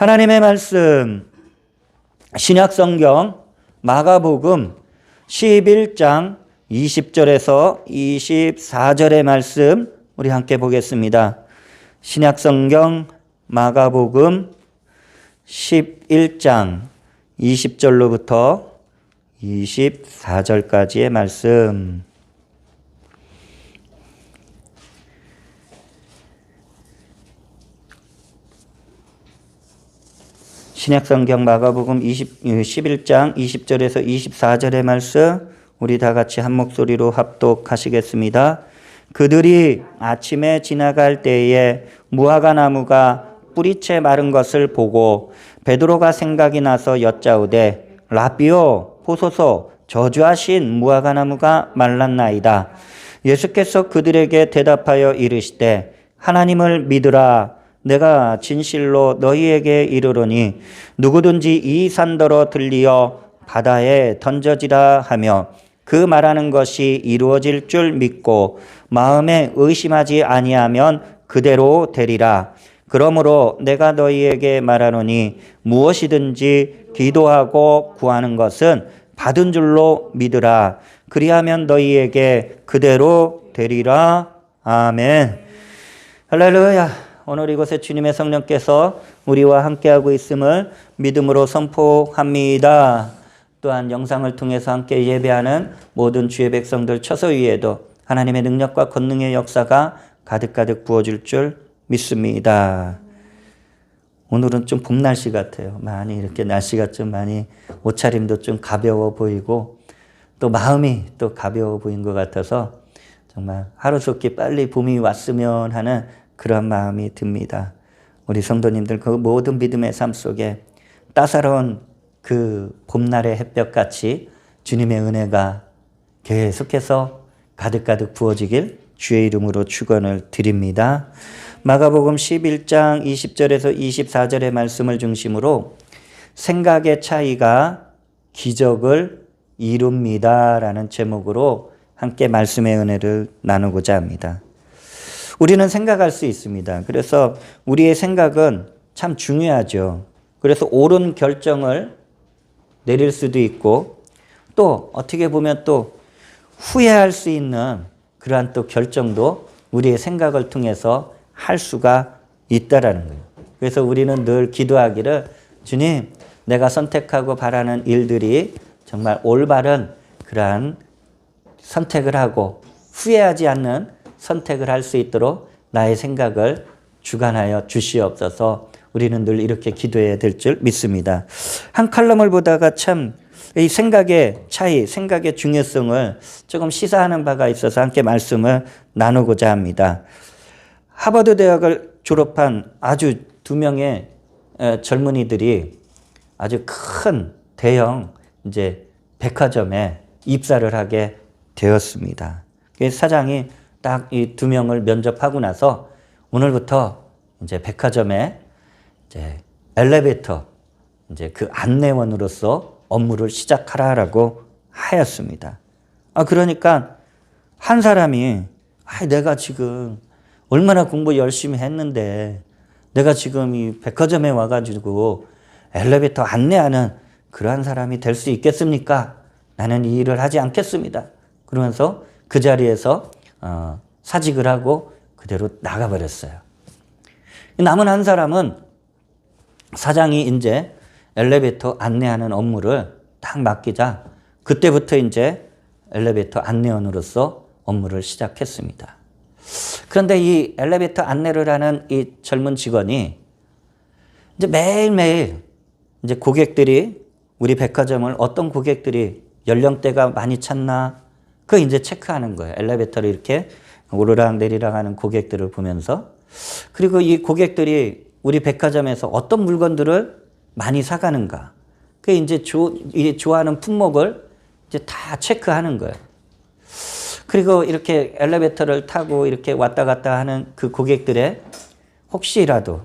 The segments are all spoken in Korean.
하나님의 말씀, 신약성경 마가복음 11장 20절에서 24절의 말씀 우리 함께 보겠습니다. 신약성경 마가복음 11장 20절로부터 24절까지의 말씀. 신약성경 마가복음 11장 20절에서 24절의 말씀 우리 다 같이 한 목소리로 합독하시겠습니다. 그들이 아침에 지나갈 때에 무화과 나무가 뿌리채 마른 것을 보고 베드로가 생각이 나서 여짜오되 라비오 보소서 저주하신 무화과 나무가 말랐나이다. 예수께서 그들에게 대답하여 이르시되 하나님을 믿으라. 내가 진실로 너희에게 이르노니 누구든지 이 산더러 들리어 바다에 던져지라 하며 그 말하는 것이 이루어질 줄 믿고 마음에 의심하지 아니하면 그대로 되리라. 그러므로 내가 너희에게 말하노니 무엇이든지 기도하고 구하는 것은 받은 줄로 믿으라. 그리하면 너희에게 그대로 되리라. 아멘. 할렐루야. 오늘 이곳에 주님의 성령께서 우리와 함께하고 있음을 믿음으로 선포합니다. 또한 영상을 통해서 함께 예배하는 모든 주의 백성들 처소 위에도 하나님의 능력과 권능의 역사가 가득가득 부어질 줄 믿습니다. 오늘은 좀 봄 날씨 같아요. 많이 이렇게 날씨가 좀 많이 옷차림도 좀 가벼워 보이고 또 마음이 또 가벼워 보인 것 같아서 정말 하루속히 빨리 봄이 왔으면 하는 그런 마음이 듭니다. 우리 성도님들 그 모든 믿음의 삶 속에 따사로운 그 봄날의 햇볕같이 주님의 은혜가 계속해서 가득가득 부어지길 주의 이름으로 축원을 드립니다. 마가복음 11장 20절에서 24절의 말씀을 중심으로 생각의 차이가 기적을 이룹니다라는 제목으로 함께 말씀의 은혜를 나누고자 합니다. 우리는 생각할 수 있습니다. 그래서 우리의 생각은 참 중요하죠. 그래서 옳은 결정을 내릴 수도 있고 또 어떻게 보면 또 후회할 수 있는 그러한 또 결정도 우리의 생각을 통해서 할 수가 있다라는 거예요. 그래서 우리는 늘 기도하기를 주님, 내가 선택하고 바라는 일들이 정말 올바른 그러한 선택을 하고 후회하지 않는 선택을 할 수 있도록 나의 생각을 주관하여 주시옵소서. 우리는 늘 이렇게 기도해야 될 줄 믿습니다. 한 칼럼을 보다가 참 이 생각의 차이, 생각의 중요성을 조금 시사하는 바가 있어서 함께 말씀을 나누고자 합니다. 하버드 대학을 졸업한 아주 두 명의 젊은이들이 아주 큰 대형 이제 백화점에 입사를 하게 되었습니다. 사장이 딱 이 두 명을 면접하고 나서 오늘부터 이제 백화점에 이제 엘리베이터 이제 그 안내원으로서 업무를 시작하라라고 하였습니다. 그러니까 한 사람이 내가 지금 얼마나 공부 열심히 했는데 내가 지금 이 백화점에 와가지고 엘리베이터 안내하는 그러한 사람이 될 수 있겠습니까? 나는 이 일을 하지 않겠습니다. 그러면서 그 자리에서 사직을 하고 그대로 나가버렸어요. 남은 한 사람은 사장이 이제 엘리베이터 안내하는 업무를 딱 맡기자 그때부터 이제 엘리베이터 안내원으로서 업무를 시작했습니다. 그런데 이 엘리베이터 안내를 하는 이 젊은 직원이 이제 매일매일 이제 고객들이 우리 백화점을 어떤 고객들이 연령대가 많이 찼나 그거 이제 체크하는 거예요. 엘리베이터를 이렇게 오르락 내리락 하는 고객들을 보면서 그리고 이 고객들이 우리 백화점에서 어떤 물건들을 많이 사가는가 그 이제 좋아하는 품목을 이제 다 체크하는 거예요. 그리고 이렇게 엘리베이터를 타고 이렇게 왔다 갔다 하는 그 고객들의 혹시라도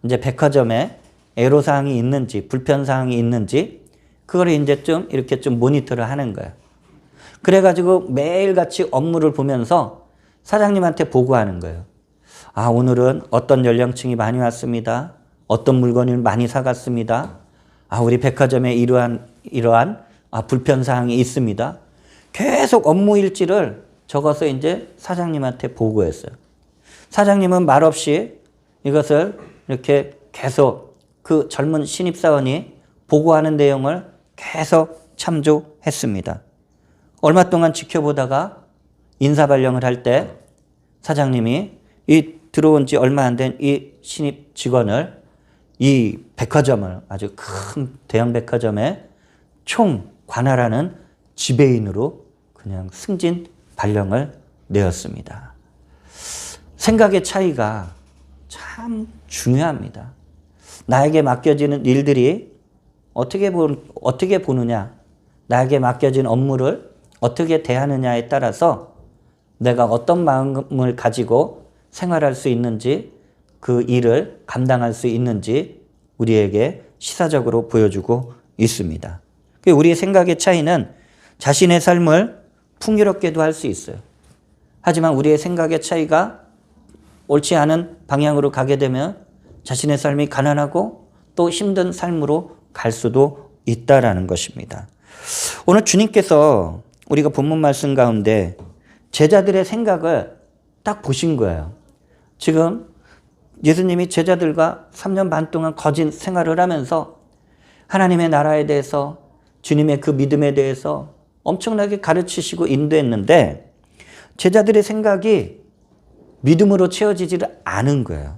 이제 백화점에 애로사항이 있는지 불편사항이 있는지 그걸 이제 좀 이렇게 좀 모니터를 하는 거예요. 그래가지고 매일같이 업무를 보면서 사장님한테 보고하는 거예요. 오늘은 어떤 연령층이 많이 왔습니다. 어떤 물건을 많이 사갔습니다. 우리 백화점에 이러한 불편사항이 있습니다. 계속 업무 일지를 적어서 이제 사장님한테 보고했어요. 사장님은 말없이 이것을 이렇게 계속 그 젊은 신입사원이 보고하는 내용을 계속 참조했습니다. 얼마 동안 지켜보다가 인사발령을 할 때 사장님이 이 들어온 지 얼마 안 된 이 신입 직원을 이 백화점을 아주 큰 대형 백화점에 총 관할하는 지배인으로 그냥 승진 발령을 내었습니다. 생각의 차이가 참 중요합니다. 나에게 맡겨지는 일들이 어떻게 보느냐, 나에게 맡겨진 업무를 어떻게 대하느냐에 따라서 내가 어떤 마음을 가지고 생활할 수 있는지, 그 일을 감당할 수 있는지 우리에게 시사적으로 보여주고 있습니다. 우리의 생각의 차이는 자신의 삶을 풍요롭게도 할 수 있어요. 하지만 우리의 생각의 차이가 옳지 않은 방향으로 가게 되면 자신의 삶이 가난하고 또 힘든 삶으로 갈 수도 있다라는 것입니다. 오늘 주님께서 우리가 본문 말씀 가운데 제자들의 생각을 딱 보신 거예요. 지금 예수님이 제자들과 3년 반 동안 거짓 생활을 하면서 하나님의 나라에 대해서, 주님의 그 믿음에 대해서 엄청나게 가르치시고 인도했는데 제자들의 생각이 믿음으로 채워지지를 않은 거예요.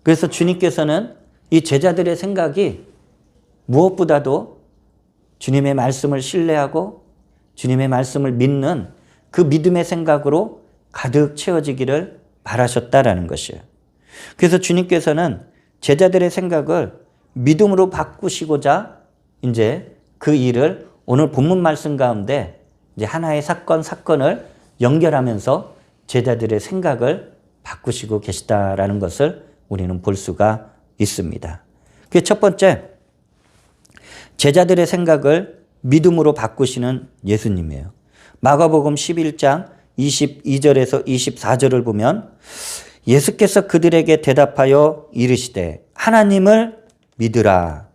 그래서 주님께서는 이 제자들의 생각이 무엇보다도 주님의 말씀을 신뢰하고 주님의 말씀을 믿는 그 믿음의 생각으로 가득 채워지기를 바라셨다라는 것이에요. 그래서 주님께서는 제자들의 생각을 믿음으로 바꾸시고자 이제 그 일을 오늘 본문 말씀 가운데 이제 하나의 사건을 연결하면서 제자들의 생각을 바꾸시고 계시다라는 것을 우리는 볼 수가 있습니다. 그 첫 번째, 제자들의 생각을 믿음으로 바꾸시는 예수님이에요. 마가복음 11장 22절에서 24절을 보면 예수께서 그들에게 대답하여 이르시되 하나님을 믿으라.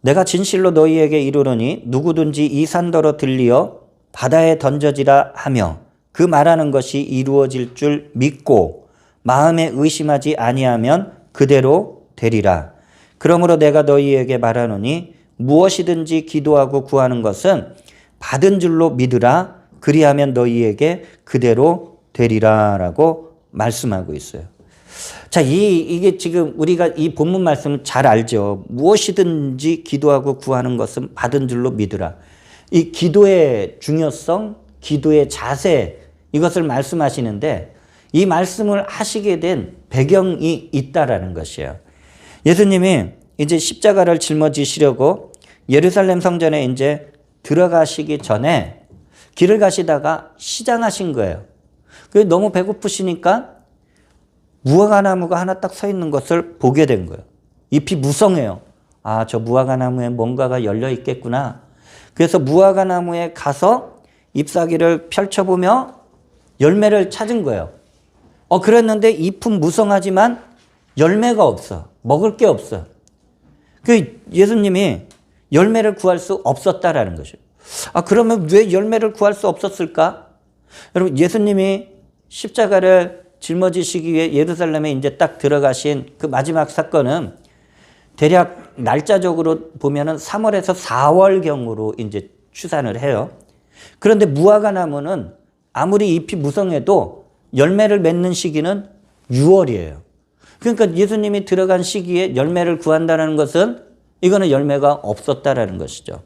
내가 진실로 너희에게 이르노니 누구든지 이 산더러 들리어 바다에 던져지라 하며 그 말하는 것이 이루어질 줄 믿고 마음에 의심하지 아니하면 그대로 되리라. 그러므로 내가 너희에게 말하노니 무엇이든지 기도하고 구하는 것은 받은 줄로 믿으라. 그리하면 너희에게 그대로 되리라 라고 말씀하고 있어요. 자, 이게 지금 우리가 이 본문 말씀을 잘 알죠. 무엇이든지 기도하고 구하는 것은 받은 줄로 믿으라. 이 기도의 중요성, 기도의 자세, 이것을 말씀하시는데 이 말씀을 하시게 된 배경이 있다라는 것이에요. 예수님이 이제 십자가를 짊어지시려고 예루살렘 성전에 이제 들어가시기 전에 길을 가시다가 시장하신 거예요. 그래서 너무 배고프시니까 무화과나무가 하나 딱 서 있는 것을 보게 된 거예요. 잎이 무성해요. 저 무화과나무에 뭔가가 열려 있겠구나. 그래서 무화과나무에 가서 잎사귀를 펼쳐보며 열매를 찾은 거예요. 그랬는데 잎은 무성하지만 열매가 없어. 먹을 게 없어. 그 예수님이 열매를 구할 수 없었다라는 것이에요. 그러면 왜 열매를 구할 수 없었을까? 여러분, 예수님이 십자가를 짊어지시기 위해 예루살렘에 이제 딱 들어가신 그 마지막 사건은 대략 날짜적으로 보면은 3월에서 4월경으로 이제 추산을 해요. 그런데 무화과나무는 아무리 잎이 무성해도 열매를 맺는 시기는 6월이에요. 그러니까 예수님이 들어간 시기에 열매를 구한다는 것은 이거는 열매가 없었다라는 것이죠.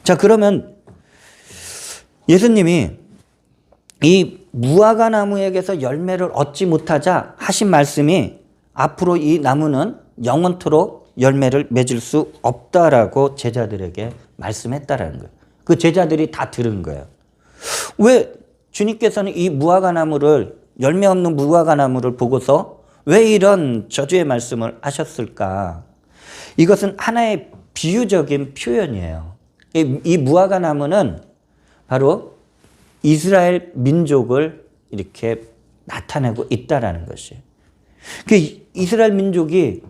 자, 그러면 예수님이 이 무화과나무에게서 열매를 얻지 못하자 하신 말씀이 앞으로 이 나무는 영원토록 열매를 맺을 수 없다라고 제자들에게 말씀했다라는 거예요. 그 제자들이 다 들은 거예요. 왜 주님께서는 이 무화과나무를, 열매 없는 무화과나무를 보고서 왜 이런 저주의 말씀을 하셨을까? 이것은 하나의 비유적인 표현이에요. 이 무화과나무는 바로 이스라엘 민족을 이렇게 나타내고 있다라는 것이에요. 그 이스라엘 민족이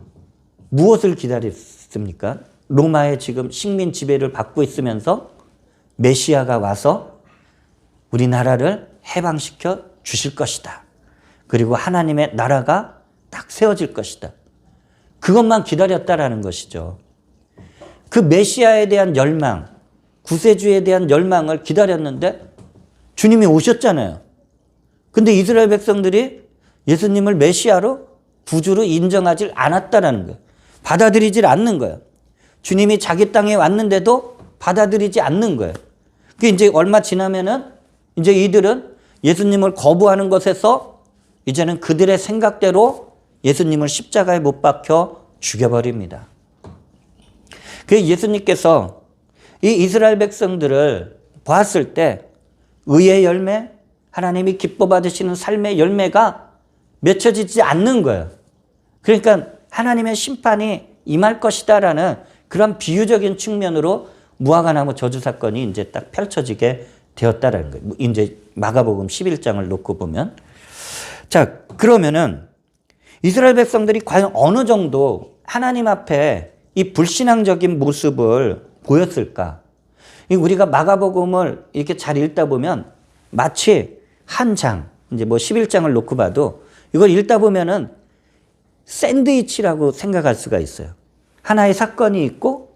무엇을 기다렸습니까? 로마의 지금 식민 지배를 받고 있으면서 메시아가 와서 우리나라를 해방시켜 주실 것이다. 그리고 하나님의 나라가 딱 세워질 것이다. 그것만 기다렸다라는 것이죠. 그 메시아에 대한 열망, 구세주에 대한 열망을 기다렸는데 주님이 오셨잖아요. 근데 이스라엘 백성들이 예수님을 메시아로 구주로 인정하지 않았다라는 거예요. 받아들이질 않는 거예요. 주님이 자기 땅에 왔는데도 받아들이지 않는 거예요. 그게 이제 얼마 지나면은 이제 이들은 예수님을 거부하는 것에서 이제는 그들의 생각대로 예수님을 십자가에 못 박혀 죽여버립니다. 그 예수님께서 이 이스라엘 백성들을 보았을 때 의의 열매, 하나님이 기뻐 받으시는 삶의 열매가 맺혀지지 않는 거예요. 그러니까 하나님의 심판이 임할 것이다라는 그런 비유적인 측면으로 무화과나무 저주 사건이 이제 딱 펼쳐지게 되었다라는 거예요. 이제 마가복음 11장을 놓고 보면. 자, 그러면은 이스라엘 백성들이 과연 어느 정도 하나님 앞에 이 불신앙적인 모습을 보였을까? 우리가 마가복음을 이렇게 잘 읽다 보면 마치 한 장, 이제 뭐 11장을 놓고 봐도 이걸 읽다 보면은 샌드위치라고 생각할 수가 있어요. 하나의 사건이 있고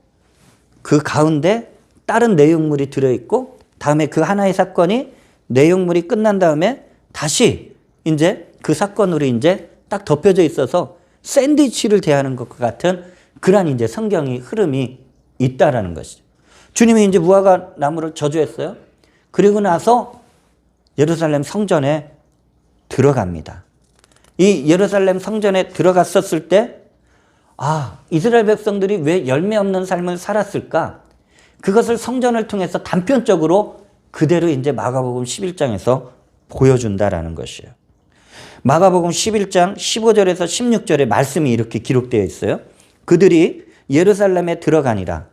그 가운데 다른 내용물이 들어있고 다음에 그 하나의 사건이 내용물이 끝난 다음에 다시 이제 그 사건으로 이제 딱 덮여져 있어서 샌드위치를 대하는 것과 같은 그러한 이제 성경의 흐름이 있다라는 것이죠. 주님이 이제 무화과 나무를 저주했어요. 그리고 나서 예루살렘 성전에 들어갑니다. 이 예루살렘 성전에 들어갔었을 때, 이스라엘 백성들이 왜 열매 없는 삶을 살았을까? 그것을 성전을 통해서 단편적으로 그대로 이제 마가복음 11장에서 보여준다라는 것이에요. 마가복음 11장 15절에서 16절에 말씀이 이렇게 기록되어 있어요. 그들이 예루살렘에 들어가니라.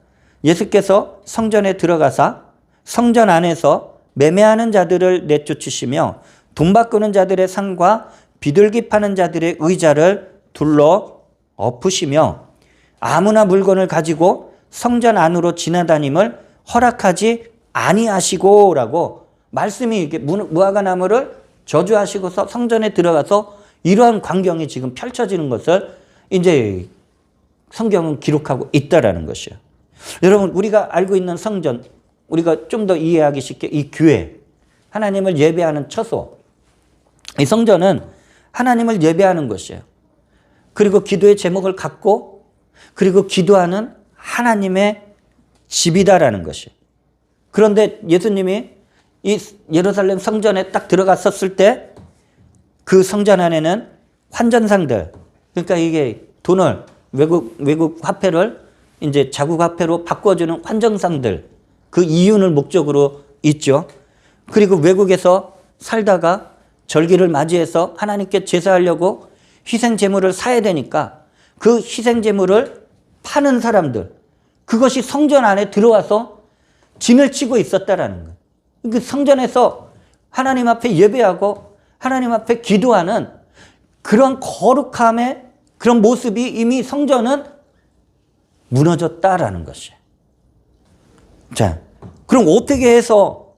예수께서 성전에 들어가사 성전 안에서 매매하는 자들을 내쫓으시며 돈 바꾸는 자들의 상과 비둘기 파는 자들의 의자를 둘러 엎으시며 아무나 물건을 가지고 성전 안으로 지나다님을 허락하지 아니하시고라고 말씀이 이렇게 무화과 나무를 저주하시고서 성전에 들어가서 이러한 광경이 지금 펼쳐지는 것을 이제 성경은 기록하고 있다라는 것이에요. 여러분, 우리가 알고 있는 성전, 우리가 좀 더 이해하기 쉽게 이 교회, 하나님을 예배하는 처소, 이 성전은 하나님을 예배하는 것이에요. 그리고 기도의 제목을 갖고 그리고 기도하는 하나님의 집이다라는 것이에요. 그런데 예수님이 이 예루살렘 성전에 딱 들어갔었을 때 그 성전 안에는 환전상들, 그러니까 이게 돈을 외국 화폐를 이제 자국 화폐로 바꿔주는 환전상들, 그 이윤을 목적으로 있죠. 그리고 외국에서 살다가 절기를 맞이해서 하나님께 제사하려고 희생 제물을 사야 되니까 그 희생 제물을 파는 사람들, 그것이 성전 안에 들어와서 진을 치고 있었다라는 거예요. 그 성전에서 하나님 앞에 예배하고 하나님 앞에 기도하는 그런 거룩함의 그런 모습이 이미 성전은 무너졌다라는 것이에요. 자, 그럼 어떻게 해서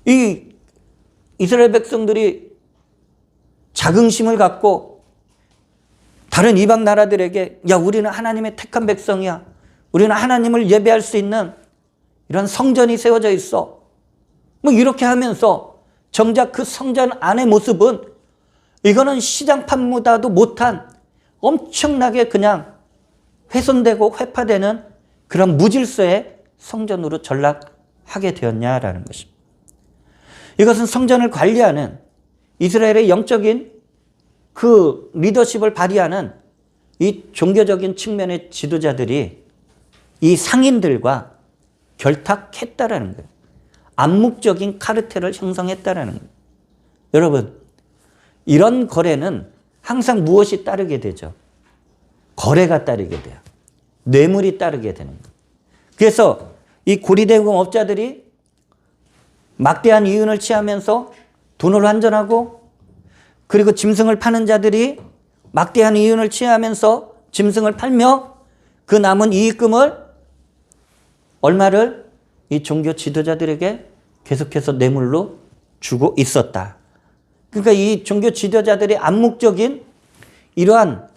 이 이스라엘 백성들이 자긍심을 갖고 다른 이방 나라들에게 우리는 하나님의 택한 백성이야, 우리는 하나님을 예배할 수 있는 이런 성전이 세워져 있어, 뭐 이렇게 하면서 정작 그 성전 안의 모습은 이거는 시장판보다도 못한 엄청나게 그냥 훼손되고 회파되는 그런 무질서의 성전으로 전락하게 되었냐라는 것입니다. 이것은 성전을 관리하는 이스라엘의 영적인 그 리더십을 발휘하는 이 종교적인 측면의 지도자들이 이 상인들과 결탁했다라는 거예요. 암묵적인 카르텔을 형성했다라는 거예요. 여러분, 이런 거래는 항상 무엇이 따르게 되죠? 거래가 따르게 돼요. 뇌물이 따르게 되는 거예요. 그래서 이 고리대금 업자들이 막대한 이윤을 취하면서 돈을 환전하고, 그리고 짐승을 파는 자들이 막대한 이윤을 취하면서 짐승을 팔며 그 남은 이익금을 얼마를 이 종교 지도자들에게 계속해서 뇌물로 주고 있었다. 그러니까 이 종교 지도자들의 암묵적인 이러한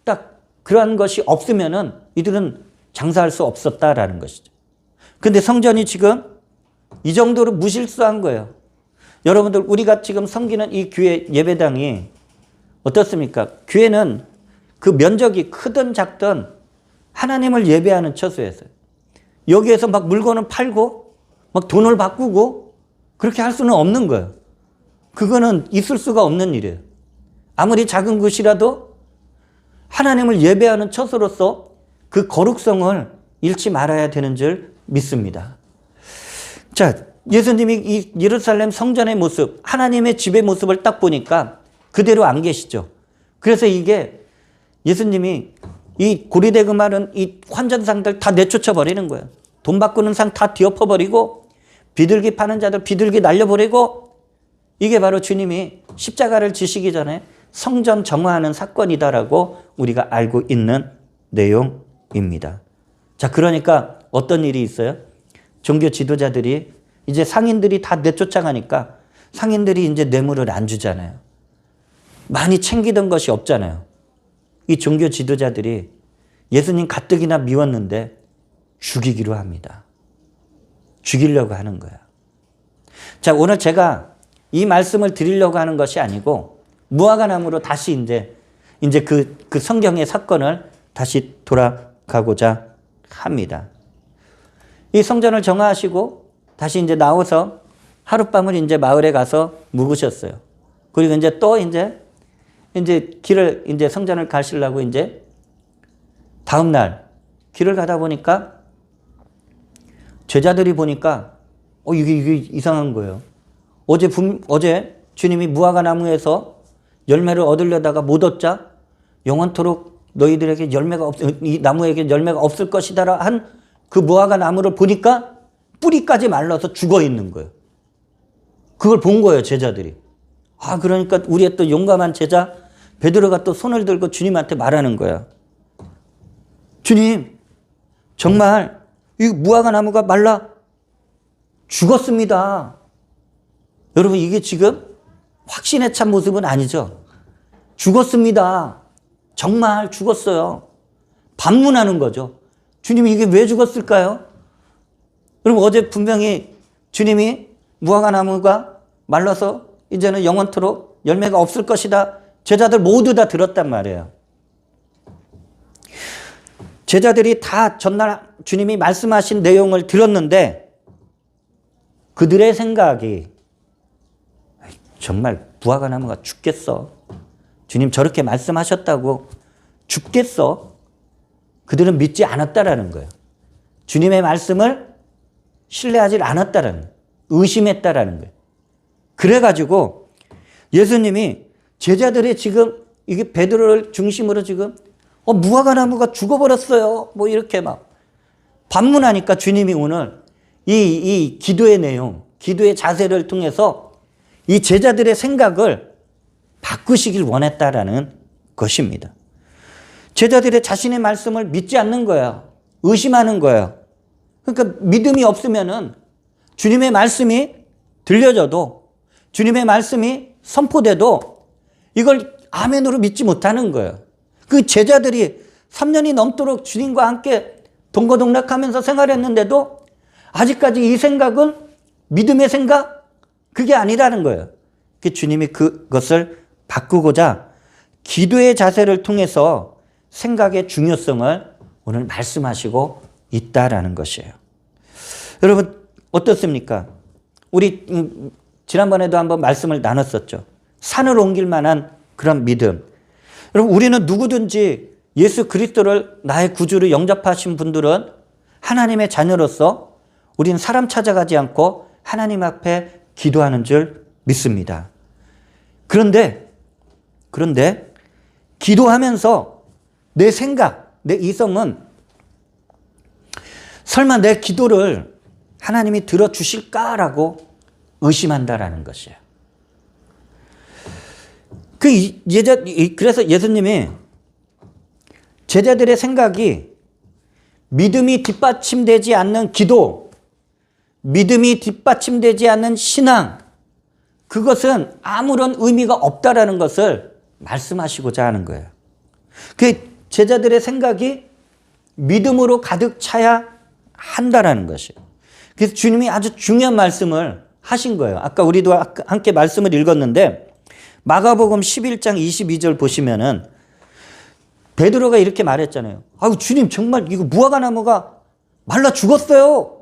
딱 그러한 것이 없으면은 이들은 장사할 수 없었다라는 것이죠. 근데 성전이 지금 이 정도로 무실수한 거예요. 여러분들 우리가 지금 섬기는 이 교회 예배당이 어떻습니까? 교회는 그 면적이 크든 작든 하나님을 예배하는 처소였어요. 여기에서 막 물건을 팔고 막 돈을 바꾸고 그렇게 할 수는 없는 거예요. 그거는 있을 수가 없는 일이에요. 아무리 작은 곳이라도 하나님을 예배하는 처소로서 그 거룩성을 잃지 말아야 되는 줄 믿습니다. 자, 예수님이 이 예루살렘 성전의 모습, 하나님의 집의 모습을 딱 보니까 그대로 안 계시죠. 그래서 이게 예수님이 이 고리대금 마른 이 환전상들 다 내쫓아 버리는 거예요. 돈 바꾸는 상 다 뒤엎어 버리고 비둘기 파는 자들 비둘기 날려버리고 이게 바로 주님이 십자가를 지시기 전에 성전 정화하는 사건이다라고 우리가 알고 있는 내용입니다. 자, 그러니까 어떤 일이 있어요? 종교 지도자들이 이제 상인들이 다 내쫓아가니까 상인들이 이제 뇌물을 안 주잖아요. 많이 챙기던 것이 없잖아요. 이 종교 지도자들이 예수님 가뜩이나 미웠는데 죽이기로 합니다. 죽이려고 하는 거야. 자, 오늘 제가 이 말씀을 드리려고 하는 것이 아니고 무화과나무로 다시 이제 그 성경의 사건을 다시 돌아가고자 합니다. 이 성전을 정화하시고 다시 이제 나와서 하룻밤을 이제 마을에 가서 묵으셨어요. 그리고 이제 또 이제 길을 이제 성전을 가시려고 이제 다음 날 길을 가다 보니까 제자들이 보니까 이게 이상한 거예요. 어제 주님이 무화과 나무에서 열매를 얻으려다가 못 얻자 영원토록 너희들에게 이 나무에게 열매가 없을 것이다라 한 그 무화과 나무를 보니까 뿌리까지 말라서 죽어 있는 거예요. 그걸 본 거예요, 제자들이. 그러니까 우리의 또 용감한 제자 베드로가 또 손을 들고 주님한테 말하는 거야. 주님, 정말 이 무화과 나무가 말라 죽었습니다. 여러분, 이게 지금 확신에 찬 모습은 아니죠. 죽었습니다. 정말 죽었어요. 반문하는 거죠. 주님이 이게 왜 죽었을까요? 그럼 어제 분명히 주님이 무화과 나무가 말라서 이제는 영원토록 열매가 없을 것이다. 제자들 모두 다 들었단 말이에요. 제자들이 다 전날 주님이 말씀하신 내용을 들었는데 그들의 생각이 정말 무화과 나무가 죽겠어. 주님 저렇게 말씀하셨다고 죽겠어. 그들은 믿지 않았다라는 거예요. 주님의 말씀을 신뢰하지 않았다라는 거예요. 의심했다라는 거예요. 그래가지고 예수님이 제자들의 지금 이게 베드로를 중심으로 지금 무화과 나무가 죽어버렸어요. 뭐 이렇게 막 반문하니까 주님이 오늘 이 기도의 내용, 기도의 자세를 통해서 이 제자들의 생각을 바꾸시길 원했다라는 것입니다. 제자들의 자신의 말씀을 믿지 않는 거예요. 의심하는 거예요. 그러니까 믿음이 없으면은 주님의 말씀이 들려져도 주님의 말씀이 선포돼도 이걸 아멘으로 믿지 못하는 거예요. 그 제자들이 3년이 넘도록 주님과 함께 동거동락하면서 생활했는데도 아직까지 이 생각은 믿음의 생각? 그게 아니라는 거예요. 주님이 그것을 바꾸고자 기도의 자세를 통해서 생각의 중요성을 오늘 말씀하시고 있다라는 것이에요. 여러분 어떻습니까? 우리 지난번에도 한번 말씀을 나눴었죠. 산을 옮길 만한 그런 믿음. 여러분 우리는 누구든지 예수 그리스도를 나의 구주로 영접하신 분들은 하나님의 자녀로서 우리는 사람 찾아가지 않고 하나님 앞에 기도하는 줄 믿습니다. 그런데 기도하면서 내 생각, 내 이성은 설마 내 기도를 하나님이 들어주실까라고 의심한다라는 것이에요. 그래서 예수님이 제자들의 생각이 믿음이 뒷받침되지 않는 기도, 믿음이 뒷받침되지 않는 신앙, 그것은 아무런 의미가 없다라는 것을 말씀하시고자 하는 거예요. 그 제자들의 생각이 믿음으로 가득 차야 한다라는 것이에요. 그래서 주님이 아주 중요한 말씀을 하신 거예요. 아까 우리도 함께 말씀을 읽었는데 마가복음 11장 22절 보시면은 베드로가 이렇게 말했잖아요. 아유 주님 정말 이거 무화과나무가 말라 죽었어요.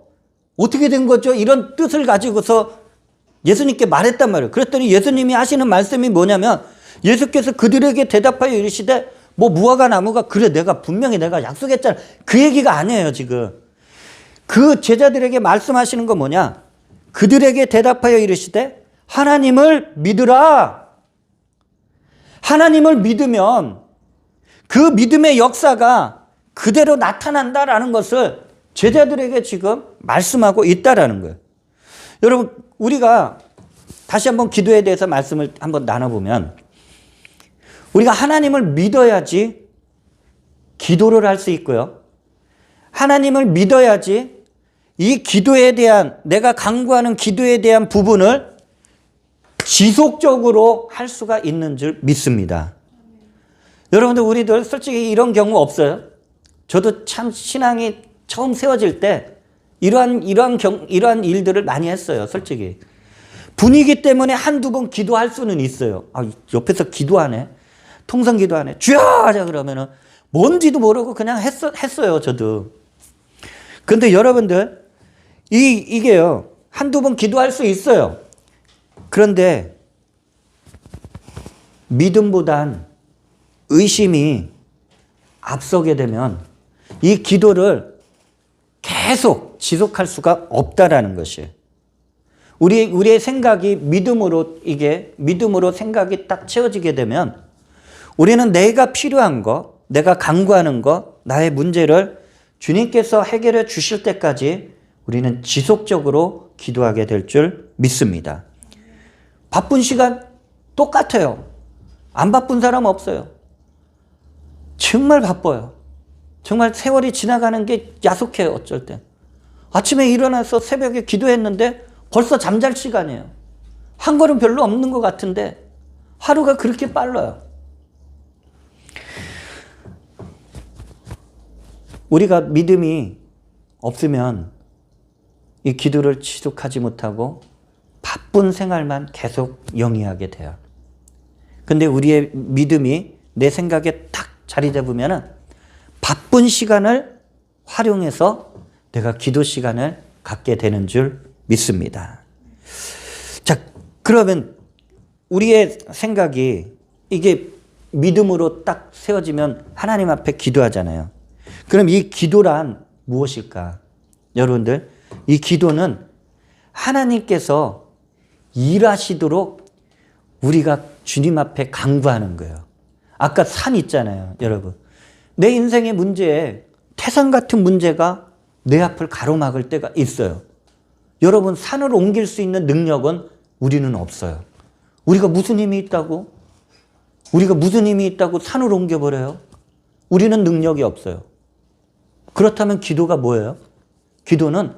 어떻게 된 거죠? 이런 뜻을 가지고서 예수님께 말했단 말이에요. 그랬더니 예수님이 하시는 말씀이 뭐냐면 예수께서 그들에게 대답하여 이르시되 뭐 무화과나무가 그래 내가 분명히 내가 약속했잖아. 그 얘기가 아니에요 지금. 그 제자들에게 말씀하시는 건 뭐냐? 그들에게 대답하여 이르시되 하나님을 믿으라. 하나님을 믿으면 그 믿음의 역사가 그대로 나타난다라는 것을 제자들에게 지금 말씀하고 있다라는 거예요. 여러분 우리가 다시 한번 기도에 대해서 말씀을 한번 나눠보면 우리가 하나님을 믿어야지 기도를 할 수 있고요. 하나님을 믿어야지 이 기도에 대한 내가 간구하는 기도에 대한 부분을 지속적으로 할 수가 있는 줄 믿습니다. 여러분들 우리들 솔직히 이런 경우 없어요? 저도 참 신앙이 처음 세워질 때 이러한 일들을 많이 했어요. 솔직히. 분위기 때문에 한두 번 기도할 수는 있어요. 아, 옆에서 기도하네. 통성 기도하네. 주여! 하자 그러면은 뭔지도 모르고 그냥 했어요. 저도. 근데 여러분들 이게요. 한두 번 기도할 수 있어요. 그런데 믿음보단 의심이 앞서게 되면 이 기도를 계속 지속할 수가 없다라는 것이에요. 우리의 생각이 믿음으로 생각이 딱 채워지게 되면 우리는 내가 필요한 거, 내가 간구하는 거, 나의 문제를 주님께서 해결해 주실 때까지 우리는 지속적으로 기도하게 될 줄 믿습니다. 바쁜 시간 똑같아요. 안 바쁜 사람 없어요. 정말 바빠요. 정말 세월이 지나가는 게 야속해요. 어쩔 땐. 아침에 일어나서 새벽에 기도했는데 벌써 잠잘 시간이에요. 한 걸음 별로 없는 것 같은데 하루가 그렇게 빨라요. 우리가 믿음이 없으면 이 기도를 지속하지 못하고 바쁜 생활만 계속 영위하게 돼요. 근데 우리의 믿음이 내 생각에 딱 자리 잡으면은 바쁜 시간을 활용해서 내가 기도 시간을 갖게 되는 줄 믿습니다. 자, 그러면 우리의 생각이 이게 믿음으로 딱 세워지면 하나님 앞에 기도하잖아요. 그럼 이 기도란 무엇일까? 여러분들, 이 기도는 하나님께서 일하시도록 우리가 주님 앞에 간구하는 거예요. 아까 산 있잖아요, 여러분. 내 인생의 문제에 태산 같은 문제가 내 앞을 가로막을 때가 있어요. 여러분, 산을 옮길 수 있는 능력은 우리는 없어요. 우리가 무슨 힘이 있다고? 우리가 무슨 힘이 있다고 산을 옮겨버려요? 우리는 능력이 없어요. 그렇다면 기도가 뭐예요? 기도는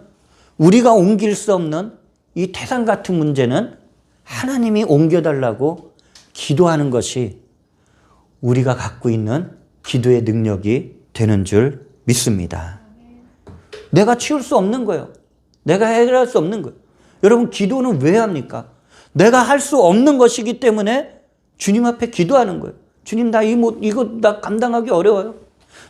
우리가 옮길 수 없는 이 태산 같은 문제는 하나님이 옮겨달라고 기도하는 것이 우리가 갖고 있는 기도의 능력이 되는 줄 믿습니다. 내가 치울 수 없는 거예요. 내가 해결할 수 없는 거예요. 여러분, 기도는 왜 합니까? 내가 할 수 없는 것이기 때문에 주님 앞에 기도하는 거예요. 주님, 이거 감당하기 어려워요.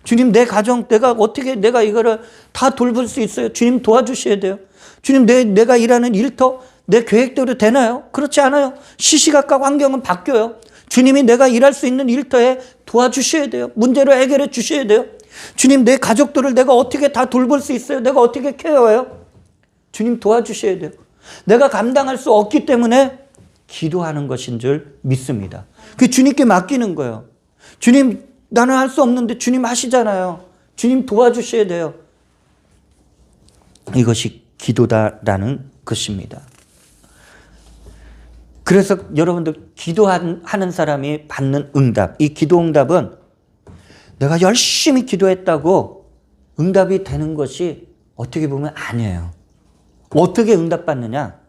주님, 내 가정, 내가 이거를 다 돌볼 수 있어요. 주님 도와주셔야 돼요. 주님, 내가 일하는 일터, 내 계획대로 되나요? 그렇지 않아요. 시시각각 환경은 바뀌어요. 주님이 내가 일할 수 있는 일터에 도와주셔야 돼요. 문제를 해결해 주셔야 돼요. 주님, 내 가족들을 내가 어떻게 다 돌볼 수 있어요? 내가 어떻게 케어해요? 주님 도와주셔야 돼요. 내가 감당할 수 없기 때문에 기도하는 것인 줄 믿습니다. 그 주님께 맡기는 거예요. 주님, 나는 할 수 없는데 주님 하시잖아요. 주님 도와주셔야 돼요. 이것이 기도다라는 것입니다. 그래서 여러분들 기도하는 사람이 받는 응답, 이 기도 응답은 내가 열심히 기도했다고 응답이 되는 것이 어떻게 보면 아니에요. 어떻게 응답받느냐?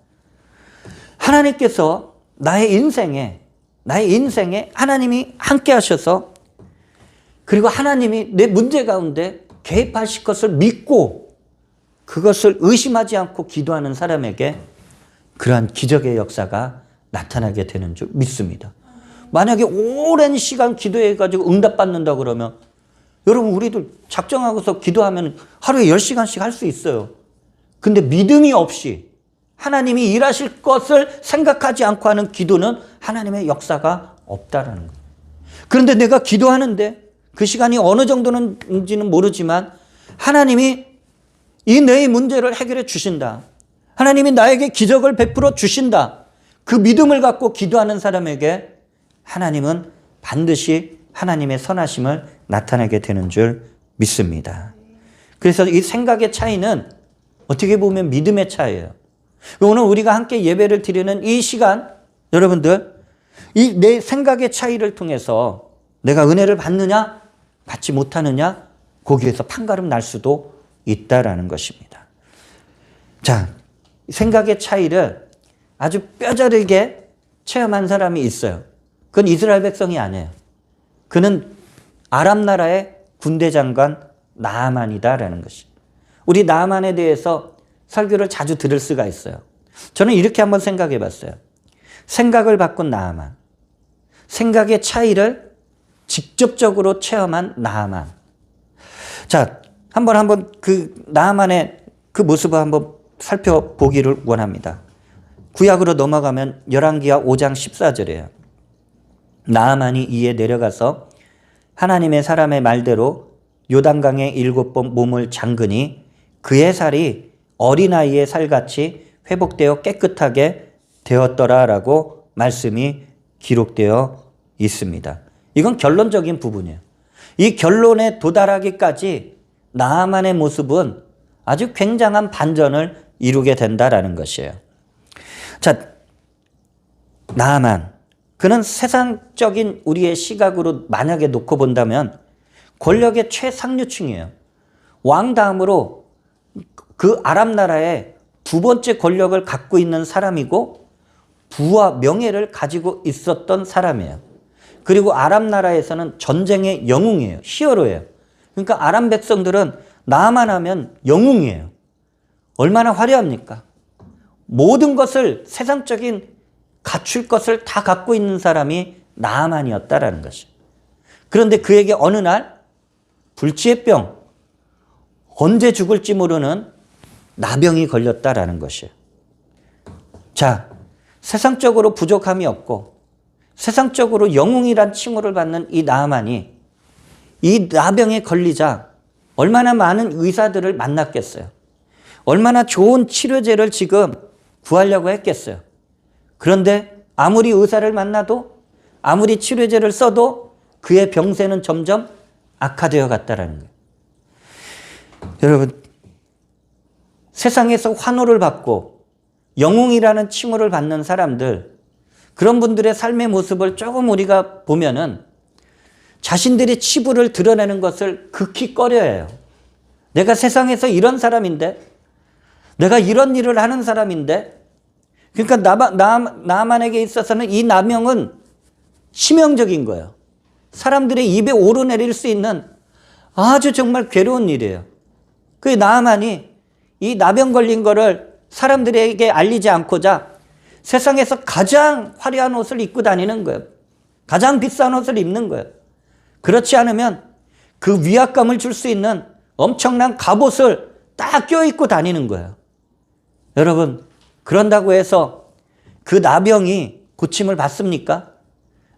하나님께서 나의 인생에 하나님이 함께 하셔서, 그리고 하나님이 내 문제 가운데 개입하실 것을 믿고 그것을 의심하지 않고 기도하는 사람에게 그러한 기적의 역사가 나타나게 되는 줄 믿습니다. 만약에 오랜 시간 기도해가지고 응답받는다 그러면, 여러분 우리도 작정하고서 기도하면 하루에 10시간씩 할 수 있어요. 근데 믿음이 없이 하나님이 일하실 것을 생각하지 않고 하는 기도는 하나님의 역사가 없다라는 거예요. 그런데 내가 기도하는데 그 시간이 어느 정도는지는 모르지만 하나님이 이 내 문제를 해결해 주신다. 하나님이 나에게 기적을 베풀어 주신다. 그 믿음을 갖고 기도하는 사람에게 하나님은 반드시 하나님의 선하심을 나타내게 되는 줄 믿습니다. 그래서 이 생각의 차이는 어떻게 보면 믿음의 차이예요. 오늘 우리가 함께 예배를 드리는 이 시간, 여러분들, 이 내 생각의 차이를 통해서 내가 은혜를 받느냐 받지 못하느냐 거기에서 판가름 날 수도 있다라는 것입니다. 자, 생각의 차이를 아주 뼈저리게 체험한 사람이 있어요. 그건 이스라엘 백성이 아니에요. 그는 아람 나라의 군대 장관 나아만이다라는 것이. 우리 나아만에 대해서 설교를 자주 들을 수가 있어요. 저는 이렇게 한번 생각해 봤어요. 생각을 바꾼 나아만. 생각의 차이를 직접적으로 체험한 나아만. 자, 한번 그 나아만의 그 모습을 한번 살펴보기를 원합니다. 구약으로 넘어가면 열왕기하 5장 14절이에요. 나아만이 이에 내려가서 하나님의 사람의 말대로 요단강에 7번 몸을 잠그니 그의 살이 어린아이의 살같이 회복되어 깨끗하게 되었더라라고 말씀이 기록되어 있습니다. 이건 결론적인 부분이에요. 이 결론에 도달하기까지 나아만의 모습은 아주 굉장한 반전을 이루게 된다라는 것이에요. 자, 나아만. 그는 세상적인 우리의 시각으로 만약에 놓고 본다면 권력의 최상류층이에요. 왕 다음으로 그 아람 나라의 두 번째 권력을 갖고 있는 사람이고 부와 명예를 가지고 있었던 사람이에요. 그리고 아람 나라에서는 전쟁의 영웅이에요. 히어로예요. 그러니까 아람 백성들은 나아만 하면 영웅이에요. 얼마나 화려합니까? 모든 것을, 세상적인 갖출 것을 다 갖고 있는 사람이 나아만이었다라는 것이에요. 그런데 그에게 어느 날 불치의 병, 언제 죽을지 모르는 나병이 걸렸다라는 것이에요. 자, 세상적으로 부족함이 없고 세상적으로 영웅이란 칭호를 받는 이 나아만이 이 나병에 걸리자 얼마나 많은 의사들을 만났겠어요. 얼마나 좋은 치료제를 지금 구하려고 했겠어요. 그런데 아무리 의사를 만나도 아무리 치료제를 써도 그의 병세는 점점 악화되어 갔다라는 거예요. 여러분, 세상에서 환호를 받고 영웅이라는 칭호를 받는 사람들, 그런 분들의 삶의 모습을 조금 우리가 보면은 자신들의 치부를 드러내는 것을 극히 꺼려해요. 내가 세상에서 이런 사람인데, 내가 이런 일을 하는 사람인데, 그러니까 나만에게 있어서는 이 나병은 치명적인 거예요. 사람들의 입에 오르내릴 수 있는 아주 정말 괴로운 일이에요. 그 나아만이 이 나병 걸린 거를 사람들에게 알리지 않고자 세상에서 가장 화려한 옷을 입고 다니는 거예요. 가장 비싼 옷을 입는 거예요. 그렇지 않으면 그 위압감을 줄 수 있는 엄청난 갑옷을 딱 껴입고 다니는 거예요. 여러분, 그런다고 해서 그 나병이 고침을 받습니까?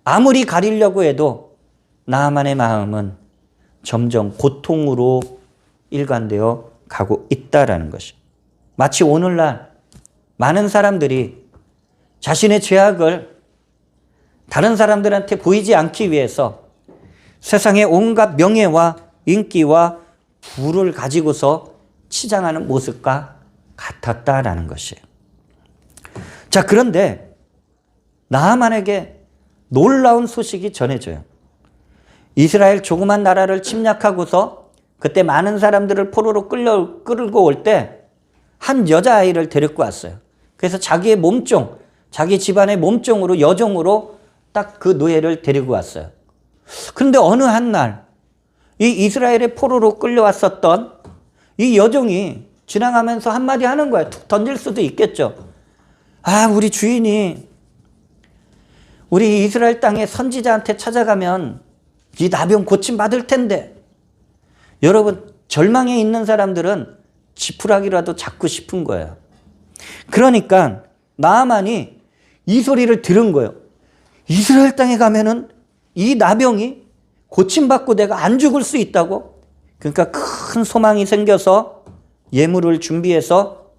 아무리 가리려고 해도 나아만의 마음은 점점 고통으로 일관되어 가고 있다라는 것이. 마치 오늘날 많은 사람들이 자신의 죄악을 다른 사람들한테 보이지 않기 위해서 세상의 온갖 명예와 인기와 부를 가지고서 치장하는 모습과 같았다라는 것이에요. 자, 그런데 나아만에게 놀라운 소식이 전해져요. 이스라엘 조그만 나라를 침략하고서 그때 많은 사람들을 포로로 끌고 올 때 한 여자아이를 데리고 왔어요. 그래서 자기의 몸종, 자기 집안의 몸종으로, 여종으로 딱 그 노예를 데리고 왔어요. 그런데 어느 한 날 이 이스라엘의 포로로 끌려왔었던 이 여종이 지나가면서 한마디 하는 거야. 툭 던질 수도 있겠죠. 아, 우리 주인이 우리 이스라엘 땅의 선지자한테 찾아가면 이 나병 고침받을 텐데. 여러분, 절망에 있는 사람들은 지푸라기라도 잡고 싶은 거예요. 그러니까 나아만이 이 소리를 들은 거예요. 이스라엘 땅에 가면은 이 나병이 고침받고 내가 안 죽을 수 있다고? 그러니까 큰 소망이 생겨서 예물을 준비해서,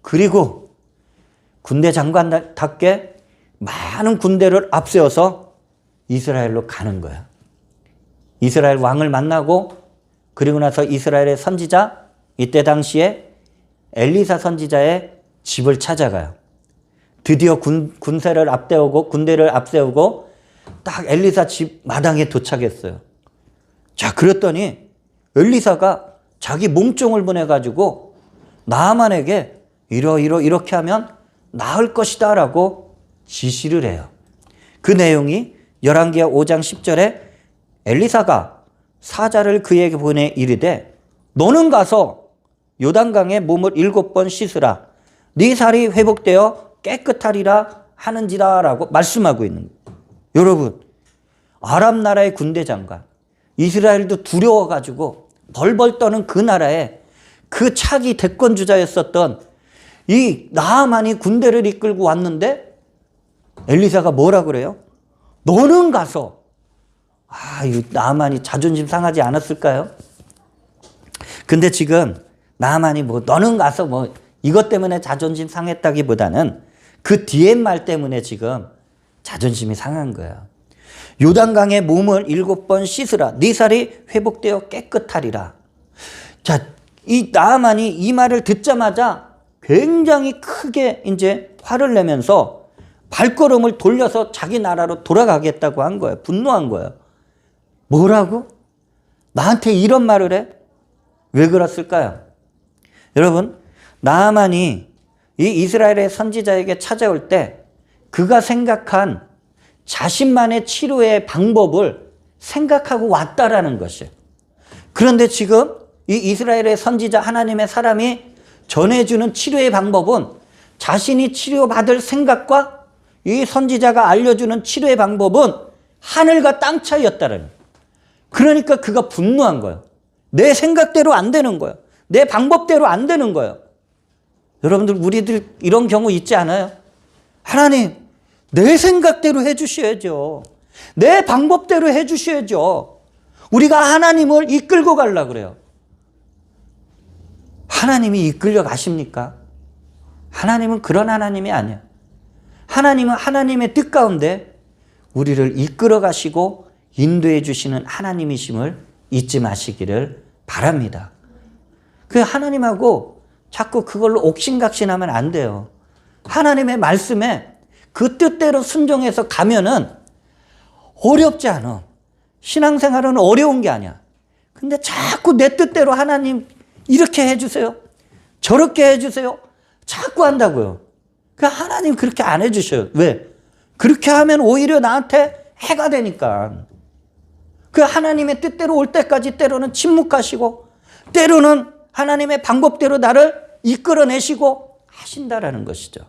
그리고 군대 장관답게 많은 군대를 앞세워서 이스라엘로 가는 거야. 이스라엘 왕을 만나고, 그리고 나서 이스라엘의 선지자, 이때 당시에 엘리사 선지자의 집을 찾아가요. 드디어 군대를 앞세우고 딱 엘리사 집 마당에 도착했어요. 자, 그랬더니 엘리사가 자기 몸종을 보내가지고 나아만에게 이렇게 하면 나을 것이다 라고 지시를 해요. 그 내용이 열왕기하 5장 10절에 엘리사가 사자를 그에게 보내 이르되 너는 가서 요단강에 몸을 7번 씻으라. 네 살이 회복되어 깨끗하리라 하는지라 라고 말씀하고 있는 거예요. 여러분, 아람 나라의 군대 장관, 이스라엘도 두려워가지고 벌벌 떠는 그 나라에 그 차기 대권주자였었던 이 나아만이 군대를 이끌고 왔는데 엘리사가 뭐라 그래요? 너는 가서, 이 나아만이 자존심 상하지 않았을까요? 근데 지금 나아만이 너는 가서 이것 때문에 자존심 상했다기보다는 그 뒤에 말 때문에 지금 자존심이 상한 거예요. 요단강에 몸을 7번 씻으라. 네 살이 회복되어 깨끗하리라. 자, 이 나아만이 이 말을 듣자마자 굉장히 크게 이제 화를 내면서 발걸음을 돌려서 자기 나라로 돌아가겠다고 한 거예요. 분노한 거예요. 뭐라고? 나한테 이런 말을 해? 왜 그랬을까요? 여러분, 나아만이 이 이스라엘의 선지자에게 찾아올 때 그가 생각한 자신만의 치료의 방법을 생각하고 왔다라는 것이에요. 그런데 지금 이 이스라엘의 선지자, 하나님의 사람이 전해주는 치료의 방법은 자신이 치료받을 생각과 이 선지자가 알려주는 치료의 방법은 하늘과 땅 차이였다는 거예요. 그러니까 그가 분노한 거예요. 내 생각대로 안 되는 거예요. 내 방법대로 안 되는 거예요. 여러분들, 우리들 이런 경우 있지 않아요? 하나님, 내 생각대로 해주셔야죠. 내 방법대로 해주셔야죠. 우리가 하나님을 이끌고 가려고 그래요. 하나님이 이끌려 가십니까? 하나님은 그런 하나님이 아니야. 하나님은 하나님의 뜻 가운데 우리를 이끌어 가시고 인도해 주시는 하나님이심을 잊지 마시기를 바랍니다. 그 하나님하고 자꾸 그걸로 옥신각신하면 안 돼요. 하나님의 말씀에 그 뜻대로 순종해서 가면은 어렵지 않아. 신앙생활은 어려운 게 아니야. 근데 자꾸 내 뜻대로 하나님 이렇게 해주세요, 저렇게 해주세요, 자꾸 한다고요. 그러니까 하나님 그렇게 안 해주셔요. 왜? 그렇게 하면 오히려 나한테 해가 되니까. 그 하나님의 뜻대로 올 때까지 때로는 침묵하시고 때로는 하나님의 방법대로 나를 이끌어내시고 하신다라는 것이죠.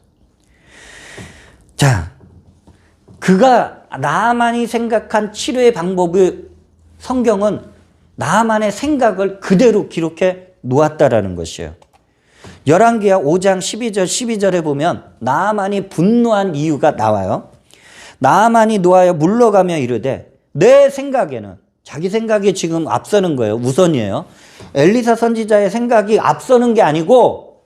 자, 그가 나아만이 생각한 치료의 방법을 성경은 나아만의 생각을 그대로 기록해 놓았다라는 것이에요. 열왕기하 5장 12절에 보면 나아만이 분노한 이유가 나와요. 나아만이 노하여 물러가며 이르되, 내 생각에는, 자기 생각이 지금 앞서는 거예요. 우선이에요. 엘리사 선지자의 생각이 앞서는 게 아니고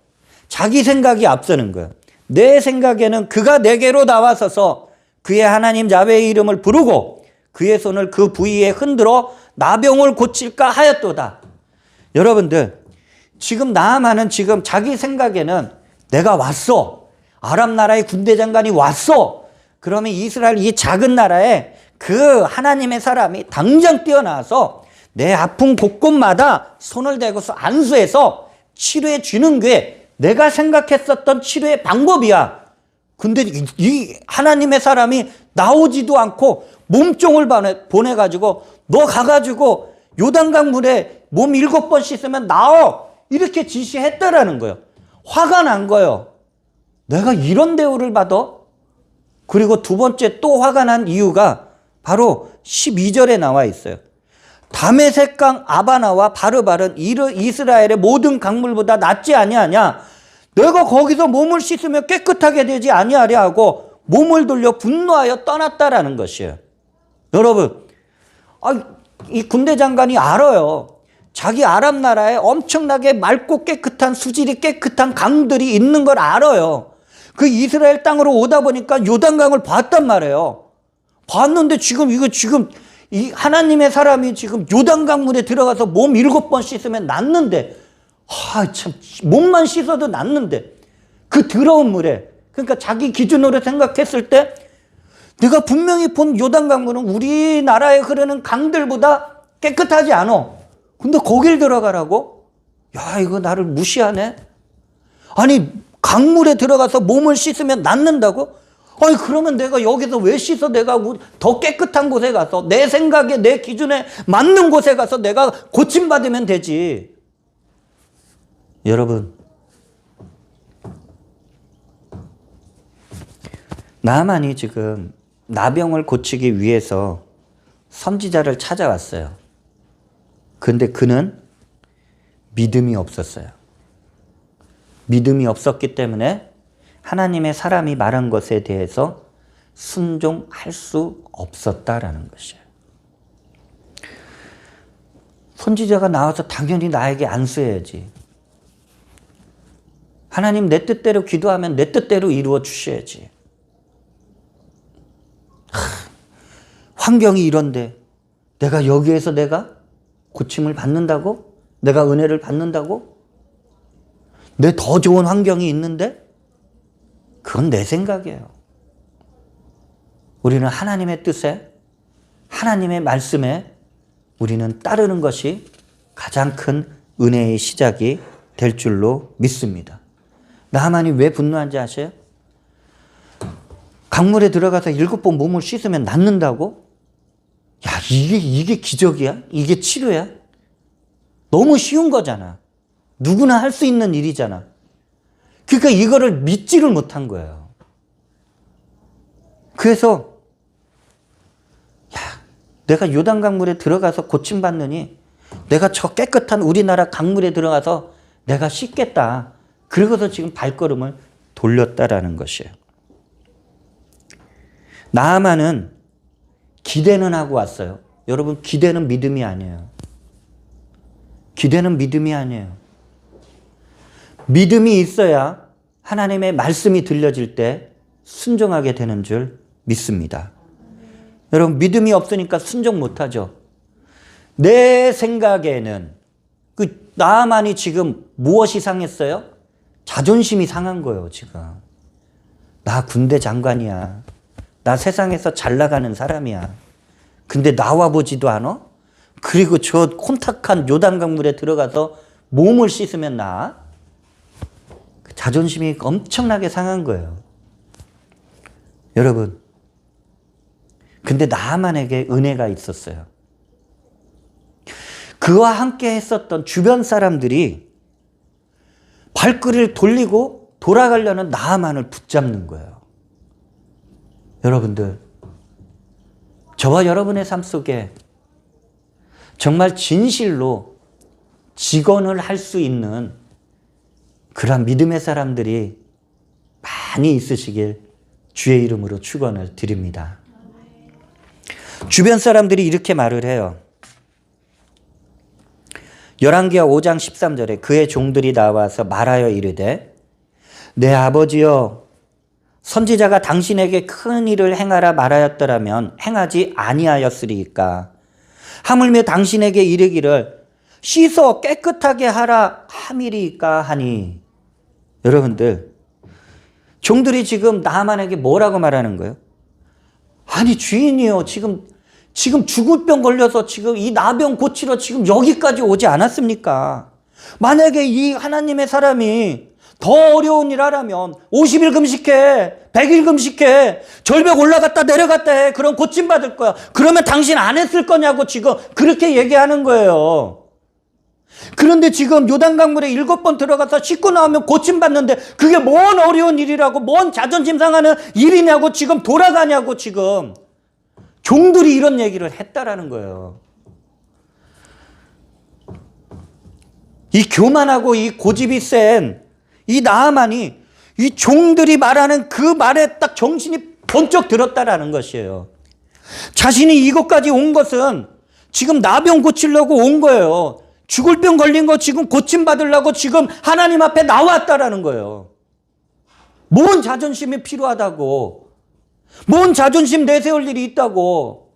자기 생각이 앞서는 거예요. 내 생각에는 그가 내게로 나와서서 그의 하나님 야훼의 이름을 부르고 그의 손을 그 부위에 흔들어 나병을 고칠까 하였도다. 여러분들, 지금 나아만은 지금 자기 생각에는 내가 왔어, 아람 나라의 군대 장관이 왔어, 그러면 이스라엘 이 작은 나라에 그 하나님의 사람이 당장 뛰어나와서 내 아픈 곳곳마다 손을 대고서 안수해서 치료해 주는 게 내가 생각했었던 치료의 방법이야. 근데 이 하나님의 사람이 나오지도 않고 몸종을 보내가지고 너 가가지고 요단강 물에 몸 7번 씻으면 나아. 이렇게 지시했다라는 거예요. 화가 난 거예요. 내가 이런 대우를 받아? 그리고 두 번째 또 화가 난 이유가 바로 12절에 나와 있어요. 다메섹강 아바나와 바르발은 이스라엘의 모든 강물보다 낫지 아니하냐? 내가 거기서 몸을 씻으면 깨끗하게 되지 아니하랴 하고 몸을 돌려 분노하여 떠났다라는 것이에요. 여러분, 이 군대 장관이 알아요. 자기 아랍 나라에 엄청나게 맑고 깨끗한 수질이 깨끗한 강들이 있는 걸 알아요. 그 이스라엘 땅으로 오다 보니까 요단강을 봤단 말이에요. 봤는데 지금 이 하나님의 사람이 지금 요단강 물에 들어가서 몸 7번 씻으면 낫는데, 참 몸만 씻어도 낫는데 그 더러운 물에, 그러니까 자기 기준으로 생각했을 때 내가 분명히 본 요단강 물은 우리나라에 흐르는 강들보다 깨끗하지 않아. 근데 거길 들어가라고? 야, 이거 나를 무시하네. 아니, 강물에 들어가서 몸을 씻으면 낫는다고? 아니, 그러면 내가 여기서 왜 씻어? 내가 더 깨끗한 곳에 가서 내 생각에 내 기준에 맞는 곳에 가서 내가 고침받으면 되지. 여러분, 나만이 지금 나병을 고치기 위해서 선지자를 찾아왔어요. 근데 그는 믿음이 없었어요. 믿음이 없었기 때문에 하나님의 사람이 말한 것에 대해서 순종할 수 없었다라는 것이에요. 선지자가 나와서 당연히 나에게 안수해야지. 하나님 내 뜻대로 기도하면 내 뜻대로 이루어 주셔야지. 환경이 이런데 내가 여기에서 내가 고침을 받는다고? 내가 은혜를 받는다고? 내 더 좋은 환경이 있는데? 그건 내 생각이에요. 우리는 하나님의 뜻에, 하나님의 말씀에 우리는 따르는 것이 가장 큰 은혜의 시작이 될 줄로 믿습니다. 나하만이 왜 분노한지 아세요? 강물에 들어가서 7번 몸을 씻으면 낫는다고? 야, 이게 기적이야? 이게 치료야? 너무 쉬운 거잖아. 누구나 할 수 있는 일이잖아. 그러니까 이거를 믿지를 못한 거예요. 그래서 야, 내가 요단 강물에 들어가서 고침받느니 내가 저 깨끗한 우리나라 강물에 들어가서 내가 씻겠다. 그러고서 지금 발걸음을 돌렸다라는 것이에요. 나아만은 기대는 하고 왔어요. 여러분, 기대는 믿음이 아니에요. 기대는 믿음이 아니에요. 믿음이 있어야 하나님의 말씀이 들려질 때 순종하게 되는 줄 믿습니다. 여러분, 믿음이 없으니까 순종 못하죠. 내 생각에는 그 나아만이 지금 무엇이 상했어요? 자존심이 상한 거예요, 지금. 나 군대 장관이야. 나 세상에서 잘 나가는 사람이야. 근데 나와 보지도 않아? 그리고 저 콘탁한 요단강물에 들어가서 몸을 씻으면 나? 자존심이 엄청나게 상한 거예요. 여러분, 근데 나만에게 은혜가 있었어요. 그와 함께 했었던 주변 사람들이 발걸이를 돌리고 돌아가려는 나만을 붙잡는 거예요. 여러분들, 저와 여러분의 삶 속에 정말 진실로 직언을 할 수 있는 그런 믿음의 사람들이 많이 있으시길 주의 이름으로 축원을 드립니다. 주변 사람들이 이렇게 말을 해요. 열왕기하 5장 13절에 그의 종들이 나와서 말하여 이르되 내 아버지여, 선지자가 당신에게 큰 일을 행하라 말하였더라면 행하지 아니하였으리이까. 하물며 당신에게 이르기를 씻어 깨끗하게 하라 함이리이까 하니. 여러분들, 종들이 지금 나만에게 뭐라고 말하는 거예요? 아니 주인이요, 지금 지금 죽을 병 걸려서 지금 이 나병 고치러 지금 여기까지 오지 않았습니까? 만약에 이 하나님의 사람이 더 어려운 일 하라면 50일 금식해, 100일 금식해, 절벽 올라갔다 내려갔다 해. 그럼 고침받을 거야. 그러면 당신 안 했을 거냐고 지금 그렇게 얘기하는 거예요. 그런데 지금 요단강물에 7번 들어가서 씻고 나오면 고침받는데 그게 뭔 어려운 일이라고, 뭔 자존심 상하는 일이냐고 지금 돌아가냐고 지금 종들이 이런 얘기를 했다라는 거예요. 이 교만하고 이 고집이 센 이 나아만이 이 종들이 말하는 그 말에 딱 정신이 번쩍 들었다라는 것이에요. 자신이 이것까지 온 것은 지금 나병 고치려고 온 거예요. 죽을 병 걸린 거 지금 고침받으려고 지금 하나님 앞에 나왔다라는 거예요. 뭔 자존심이 필요하다고, 뭔 자존심 내세울 일이 있다고.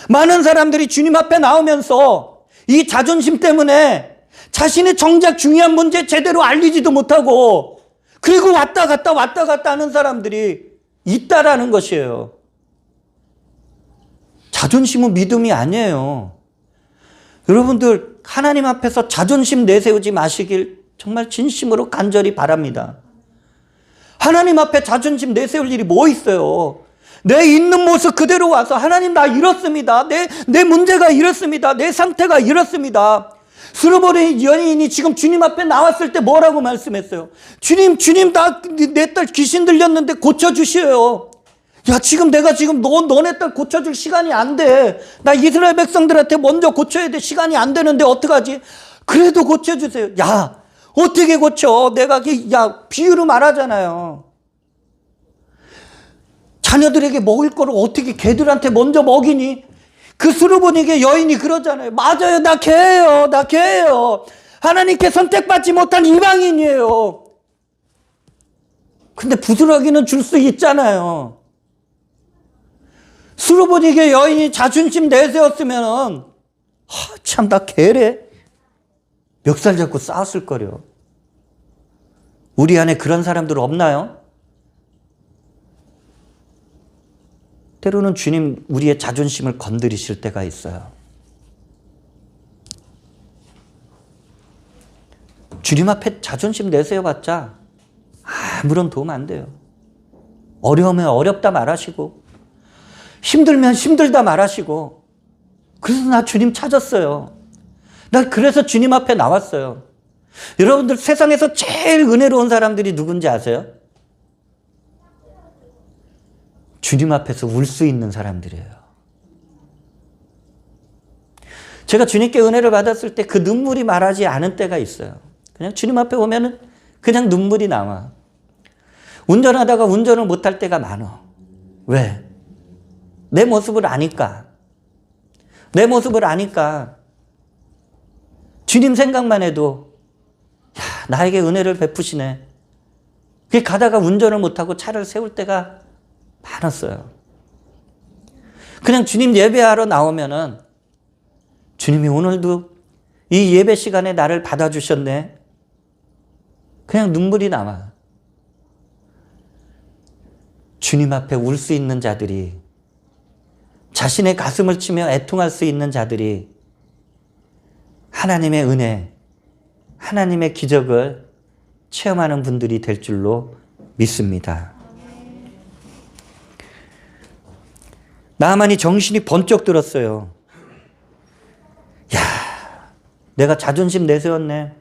많은 사람들이 주님 앞에 나오면서 이 자존심 때문에 자신의 정작 중요한 문제 제대로 알리지도 못하고 그리고 왔다 갔다 하는 사람들이 있다라는 것이에요. 자존심은 믿음이 아니에요. 여러분들 하나님 앞에서 자존심 내세우지 마시길 정말 진심으로 간절히 바랍니다. 하나님 앞에 자존심 내세울 일이 뭐 있어요? 내 있는 모습 그대로 와서 하나님 나 이렇습니다. 내 문제가 이렇습니다. 내 상태가 이렇습니다. 수르보니 연인이 지금 주님 앞에 나왔을 때 뭐라고 말씀했어요? 주님 내 딸 귀신 들렸는데 고쳐주시어요. 야, 지금 내가 지금 너네 딸 고쳐줄 시간이 안 돼. 나 이스라엘 백성들한테 먼저 고쳐야 돼. 시간이 안 되는데 어떡하지? 그래도 고쳐주세요. 야, 어떻게 고쳐? 내가 비유로 말하잖아요. 자녀들에게 먹을 거를 어떻게 개들한테 먼저 먹이니? 그 수르보니게 여인이 그러잖아요. 맞아요. 나 개예요. 하나님께 선택받지 못한 이방인이에요. 근데 부스러기는 줄 수 있잖아요. 수르보니게 여인이 자존심 내세웠으면은 참 나 개래. 멱살 잡고 싸웠을 거려. 우리 안에 그런 사람들 없나요? 때로는 주님 우리의 자존심을 건드리실 때가 있어요. 주님 앞에 자존심 내세워봤자 아무런 도움 안 돼요. 어려우면 어렵다 말하시고 힘들면 힘들다 말하시고. 그래서 나 주님 찾았어요. 나 그래서 주님 앞에 나왔어요. 여러분들 세상에서 제일 은혜로운 사람들이 누군지 아세요? 주님 앞에서 울 수 있는 사람들이에요. 제가 주님께 은혜를 받았을 때 그 눈물이 말하지 않은 때가 있어요. 그냥 주님 앞에 오면은 그냥 눈물이 나와. 운전하다가 운전을 못할 때가 많아. 왜? 내 모습을 아니까. 내 모습을 아니까. 주님 생각만 해도 야, 나에게 은혜를 베푸시네. 그게 가다가 운전을 못하고 차를 세울 때가 많았어요. 그냥 주님 예배하러 나오면은 주님이 오늘도 이 예배 시간에 나를 받아주셨네. 그냥 눈물이 나와. 주님 앞에 울 수 있는 자들이, 자신의 가슴을 치며 애통할 수 있는 자들이 하나님의 은혜, 하나님의 기적을 체험하는 분들이 될 줄로 믿습니다. 나아만이 정신이 번쩍 들었어요. 야, 내가 자존심 내세웠네.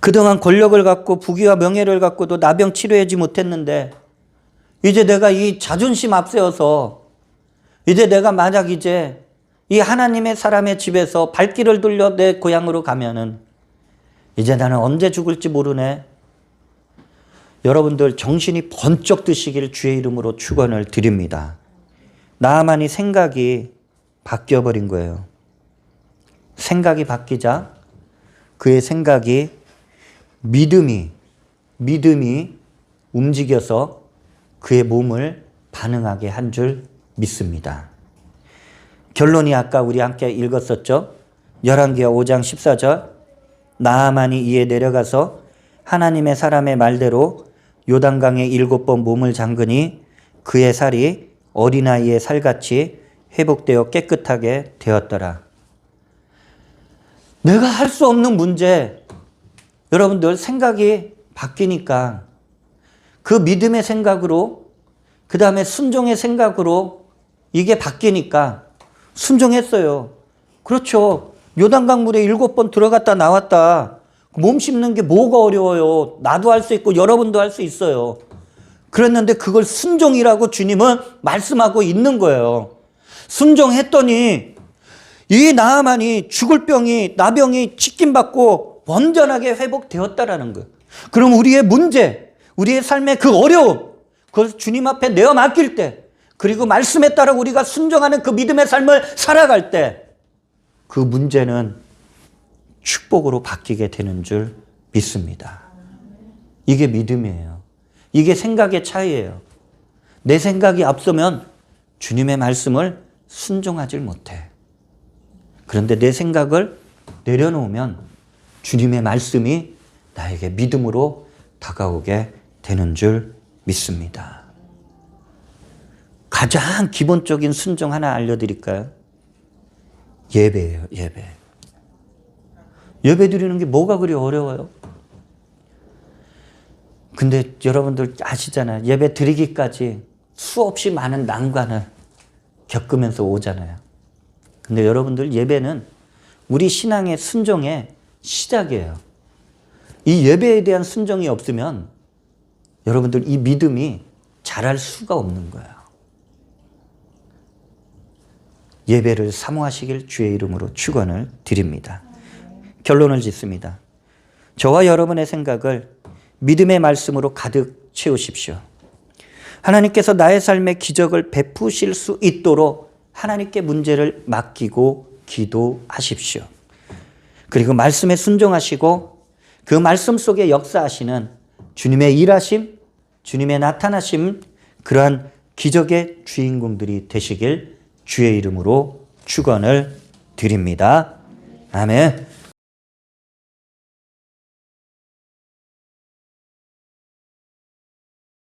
그동안 권력을 갖고 부귀와 명예를 갖고도 나병 치료하지 못했는데 이제 내가 이 자존심 앞세워서 이제 내가 만약 이제 이 하나님의 사람의 집에서 발길을 돌려 내 고향으로 가면은 이제 나는 언제 죽을지 모르네. 여러분들 정신이 번쩍 드시길 주의 이름으로 축원을 드립니다. 나아만이 생각이 바뀌어버린 거예요. 생각이 바뀌자 그의 생각이 믿음이 움직여서 그의 몸을 반응하게 한 줄 믿습니다. 결론이 아까 우리 함께 읽었었죠. 열왕기하 5장 14절. 나아만이 이에 내려가서 하나님의 사람의 말대로 요단강에 7번 몸을 잠그니 그의 살이 어린아이의 살같이 회복되어 깨끗하게 되었더라. 내가 할 수 없는 문제, 여러분들 생각이 바뀌니까 그 믿음의 생각으로, 그 다음에 순종의 생각으로 이게 바뀌니까 순종했어요. 그렇죠. 요단강물에 7번 들어갔다 나왔다. 몸 씹는 게 뭐가 어려워요. 나도 할 수 있고 여러분도 할 수 있어요. 그랬는데 그걸 순종이라고 주님은 말씀하고 있는 거예요. 순종했더니 이 나아만이 죽을 병이, 나병이 치킨받고 완전하게 회복되었다라는 거예요. 그럼 우리의 문제, 우리의 삶의 그 어려움, 그걸 주님 앞에 내어 맡길 때, 그리고 말씀에 따라 우리가 순종하는 그 믿음의 삶을 살아갈 때 그 문제는 축복으로 바뀌게 되는 줄 믿습니다. 이게 믿음이에요. 이게 생각의 차이예요. 내 생각이 앞서면 주님의 말씀을 순종하지 못해. 그런데 내 생각을 내려놓으면 주님의 말씀이 나에게 믿음으로 다가오게 되는 줄 믿습니다. 가장 기본적인 순종 하나 알려드릴까요? 예배예요, 예배. 예배 드리는 게 뭐가 그리 어려워요? 근데 여러분들 아시잖아요. 예배 드리기까지 수없이 많은 난관을 겪으면서 오잖아요. 근데 여러분들 예배는 우리 신앙의 순종의 시작이에요. 이 예배에 대한 순종이 없으면 여러분들 이 믿음이 자랄 수가 없는 거예요. 예배를 사모하시길 주의 이름으로 축원을 드립니다. 결론을 짓습니다. 저와 여러분의 생각을 믿음의 말씀으로 가득 채우십시오. 하나님께서 나의 삶에 기적을 베푸실 수 있도록 하나님께 문제를 맡기고 기도하십시오. 그리고 말씀에 순종하시고 그 말씀 속에 역사하시는 주님의 일하심, 주님의 나타나심, 그러한 기적의 주인공들이 되시길 주의 이름으로 축원을 드립니다. 아멘.